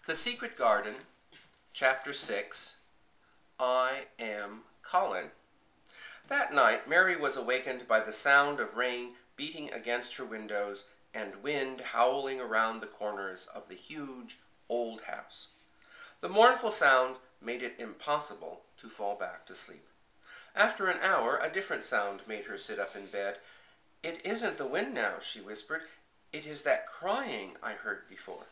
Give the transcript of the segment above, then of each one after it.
The Secret Garden, Chapter 6, I Am Colin. That night, Mary was awakened by the sound of rain beating against her windows and wind howling around the corners of the huge old house. The mournful sound made it impossible to fall back to sleep. After an hour, a different sound made her sit up in bed. "It isn't the wind now," she whispered. "It is that crying I heard before."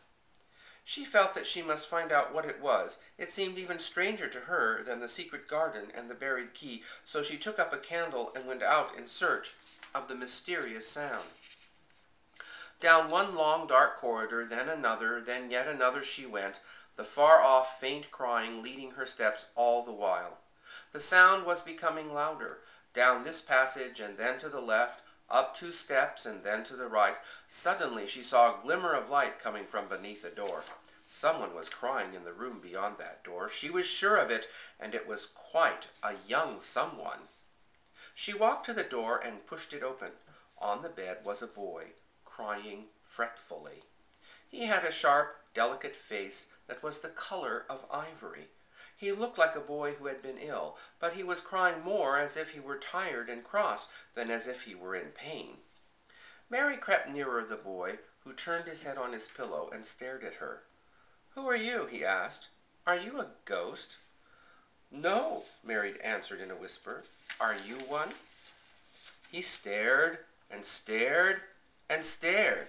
She felt that she must find out what it was. It seemed even stranger to her than the secret garden and the buried key, so she took up a candle and went out in search of the mysterious sound. Down one long dark corridor, then another, then yet another she went, the far-off faint crying leading her steps all the while. The sound was becoming louder. Down this passage and then to the left, up 2 steps and then to the right. Suddenly she saw a glimmer of light coming from beneath a door. Someone was crying in the room beyond that door. She was sure of it, and it was quite a young someone. She walked to the door and pushed it open. On the bed was a boy, crying fretfully. He had a sharp, delicate face that was the color of ivory. He looked like a boy who had been ill, but he was crying more as if he were tired and cross than as if he were in pain. Mary crept nearer the boy, who turned his head on his pillow and stared at her. "Who are you?" he asked. "Are you a ghost?" "No," Mary answered in a whisper. "Are you one?" He stared and stared and stared.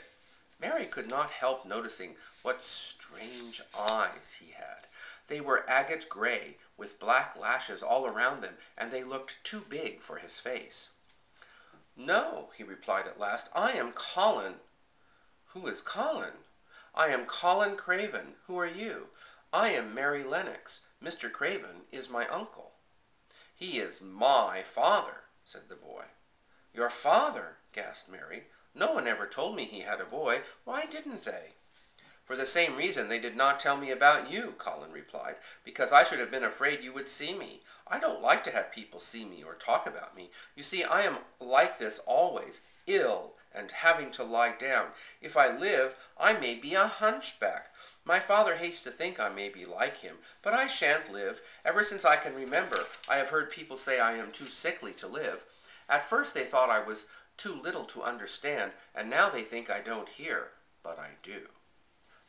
Mary could not help noticing what strange eyes he had. They were agate gray, with black lashes all around them, and they looked too big for his face. "No," he replied at last, "I am Colin." "Who is Colin?" "I am Colin Craven. Who are you?" "I am Mary Lennox. Mr. Craven is my uncle." "He is my father," said the boy. "Your father?" gasped Mary. "No one ever told me he had a boy. Why didn't they?" "For the same reason they did not tell me about you," Colin replied, "because I should have been afraid you would see me. I don't like to have people see me or talk about me. You see, I am like this always, ill and having to lie down. If I live, I may be a hunchback. My father hates to think I may be like him, but I shan't live. Ever since I can remember, I have heard people say I am too sickly to live. At first they thought I was too little to understand, and now they think I don't hear, but I do."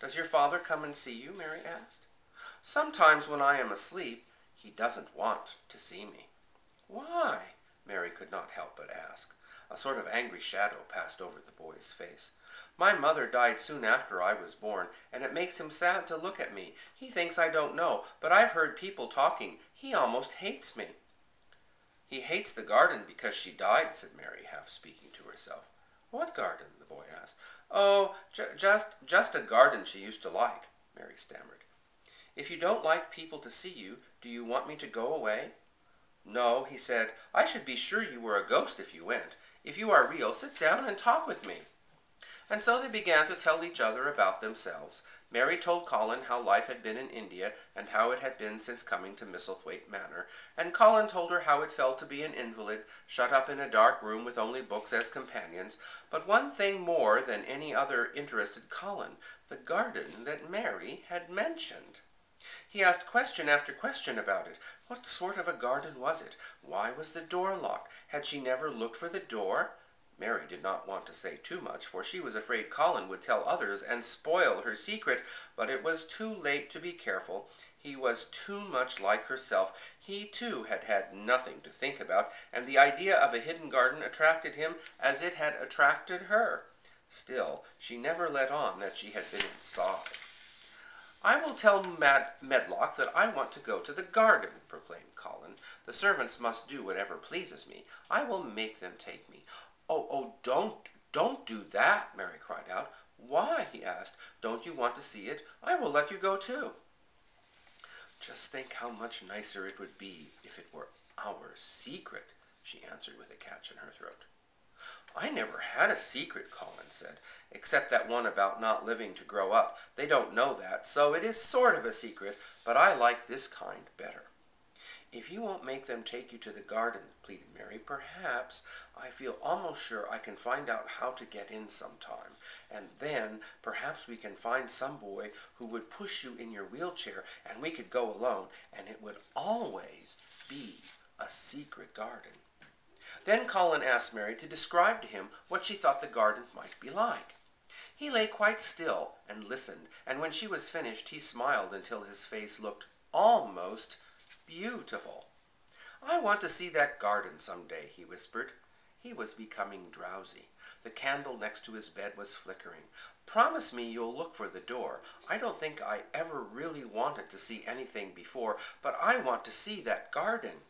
"Does your father come and see you?" Mary asked. "Sometimes when I am asleep. He doesn't want to see me." "Why?" Mary could not help but ask. A sort of angry shadow passed over the boy's face. "My mother died soon after I was born, and it makes him sad to look at me. He thinks I don't know, but I've heard people talking. He almost hates me." "He hates the garden because she died," said Mary, half speaking to herself. "What garden?" the boy asked. "Oh, just a garden she used to like," Mary stammered. "If you don't like people to see you, do you want me to go away?" "No," he said. "I should be sure you were a ghost if you went. If you are real, sit down and talk with me." And so they began to tell each other about themselves. Mary told Colin how life had been in India and how it had been since coming to Misselthwaite Manor, and Colin told her how it felt to be an invalid, shut up in a dark room with only books as companions. But one thing more than any other interested Colin, the garden that Mary had mentioned. He asked question after question about it. What sort of a garden was it? Why was the door locked? Had she never looked for the door? Mary did not want to say too much, for she was afraid Colin would tell others and spoil her secret, but it was too late to be careful. He was too much like herself. He, too, had had nothing to think about, and the idea of a hidden garden attracted him as it had attracted her. Still, she never let on that she had been inside. "I will tell Medlock that I want to go to the garden," proclaimed Colin. "The servants must do whatever pleases me. I will make them take me." Oh, don't do that," Mary cried out. "Why?" he asked. "Don't you want to see it? I will let you go too." "Just think how much nicer it would be if it were our secret," she answered with a catch in her throat. "I never had a secret," Colin said, "except that one about not living to grow up. They don't know that, so it is sort of a secret, but I like this kind better. "If you won't make them take you to the garden," pleaded Mary, "perhaps, I feel almost sure I can find out how to get in sometime. And then perhaps we can find some boy who would push you in your wheelchair and we could go alone, and it would always be a secret garden." Then Colin asked Mary to describe to him what she thought the garden might be like. He lay quite still and listened, and when she was finished he smiled until his face looked almost beautiful. "I want to see that garden some day," he whispered. He was becoming drowsy. The candle next to his bed was flickering. "Promise me you'll look for the door. I don't think I ever really wanted to see anything before, but I want to see that garden."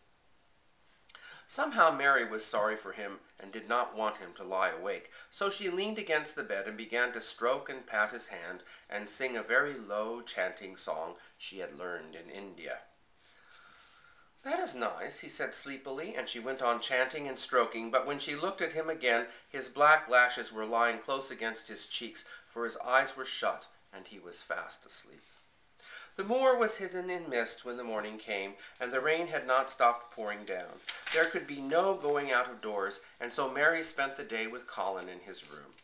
Somehow Mary was sorry for him and did not want him to lie awake, so she leaned against the bed and began to stroke and pat his hand and sing a very low chanting song she had learned in India. "That is nice," he said sleepily, and she went on chanting and stroking, but when she looked at him again, his black lashes were lying close against his cheeks, for his eyes were shut and he was fast asleep. The moor was hidden in mist when the morning came, and the rain had not stopped pouring down. There could be no going out of doors, and so Mary spent the day with Colin in his room.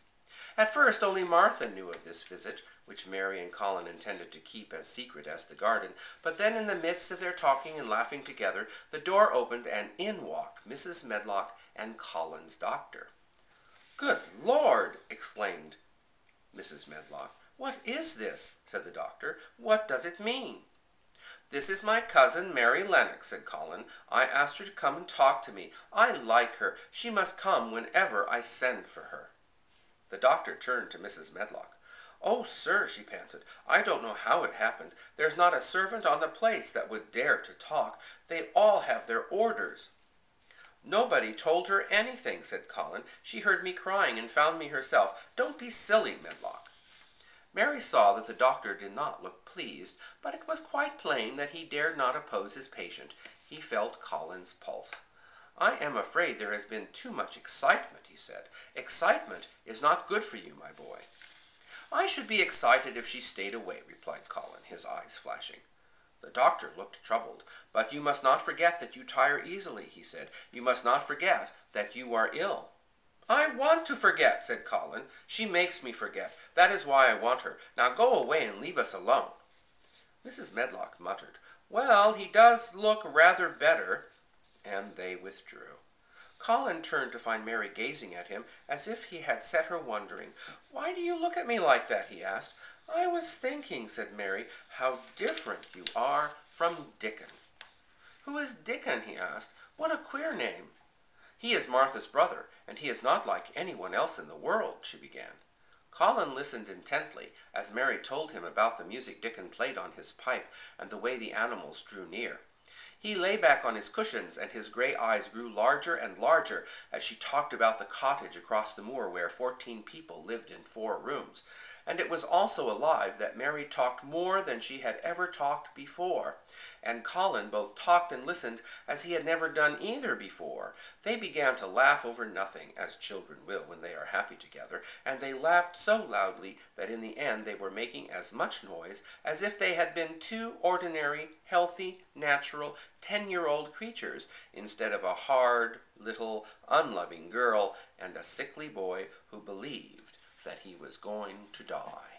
At first only Martha knew of this visit, which Mary and Colin intended to keep as secret as the garden, but then in the midst of their talking and laughing together, the door opened and in walked Mrs. Medlock and Colin's doctor. "Good Lord!" exclaimed Mrs. Medlock. "What is this?" said the doctor. "What does it mean?" "This is my cousin, Mary Lennox," said Colin. "I asked her to come and talk to me. I like her. She must come whenever I send for her." The doctor turned to Mrs. Medlock. "Oh, sir," she panted, "I don't know how it happened. There's not a servant on the place that would dare to talk. They all have their orders." "Nobody told her anything," said Colin. "She heard me crying and found me herself. Don't be silly, Medlock." Mary saw that the doctor did not look pleased, but it was quite plain that he dared not oppose his patient. He felt Colin's pulse. "I am afraid there has been too much excitement," he said. "Excitement is not good for you, my boy." "I should be excited if she stayed away," replied Colin, his eyes flashing. The doctor looked troubled. "But you must not forget that you tire easily," he said. "You must not forget that you are ill." "I want to forget," said Colin. "She makes me forget. That is why I want her. Now go away and leave us alone." Mrs. Medlock muttered, "Well, he does look rather better," and they withdrew. Colin turned to find Mary gazing at him as if he had set her wondering. "Why do you look at me like that?" he asked. "I was thinking," said Mary, "how different you are from Dickon." "Who is Dickon?" he asked. "What a queer name." "He is Martha's brother, and he is not like anyone else in the world," she began. Colin listened intently as Mary told him about the music Dickon played on his pipe and the way the animals drew near. He lay back on his cushions, and his gray eyes grew larger and larger as she talked about the cottage across the moor where 14 people lived in 4 rooms. And it was also alive that Mary talked more than she had ever talked before, and Colin both talked and listened as he had never done either before. They began to laugh over nothing, as children will when they are happy together, and they laughed so loudly that in the end they were making as much noise as if they had been 2 ordinary, healthy, natural, 10-year-old creatures, instead of a hard, little, unloving girl and a sickly boy who believed that he was going to die.